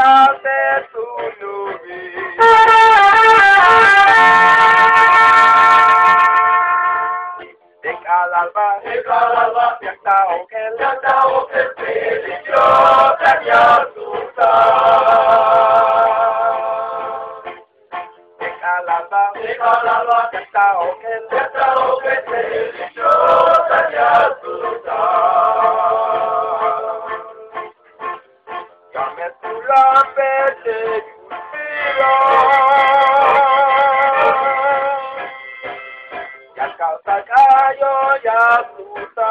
contaste tu lluvia. Decalalba, ya está o que te yo te asusta. Decalalba, ya está o que te yo te asusta. Ya me tu la vete ya causa callo ya asusta.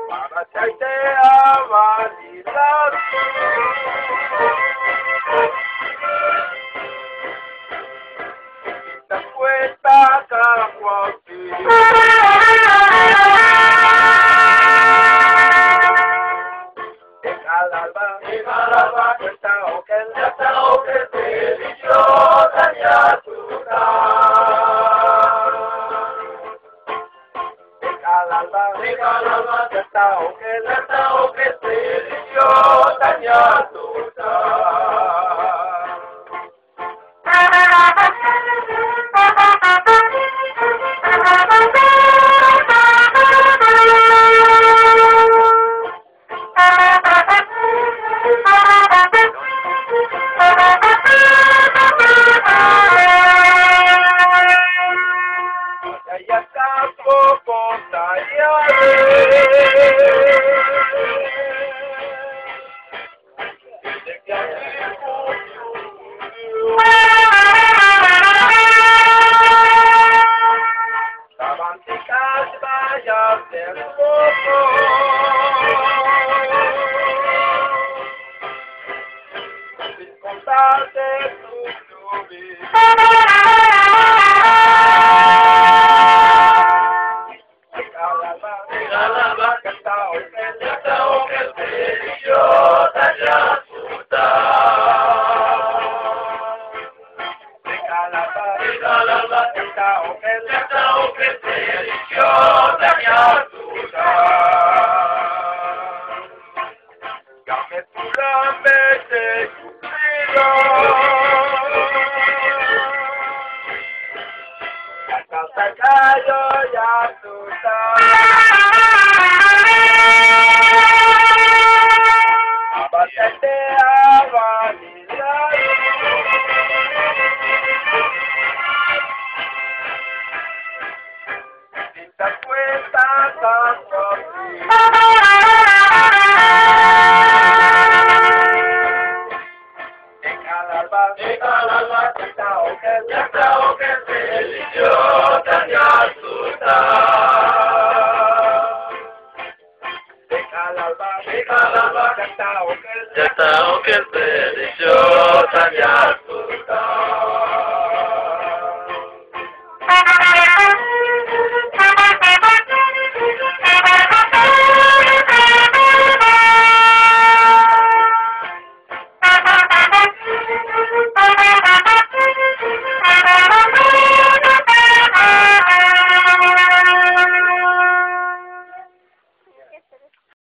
Para que te avaliar. Te cuesta caguapi. Decalalba, cuesta o que te dicho daña tu Decalalba, cuesta o que te dicho daña tu ya tampoco vaya del poco sin contarte tu lluvia. Decalalba, canta o que te yo te asusta. Decalalba, canta o que te yo te asusta. Ya me puramente sufrido. Ya causa callo ya asusta. Abájate a vanidad. Si te cuesta tanto Decalalba, cuenta o que te yo te asusta. Decalalba, canta o que te yo te asusta.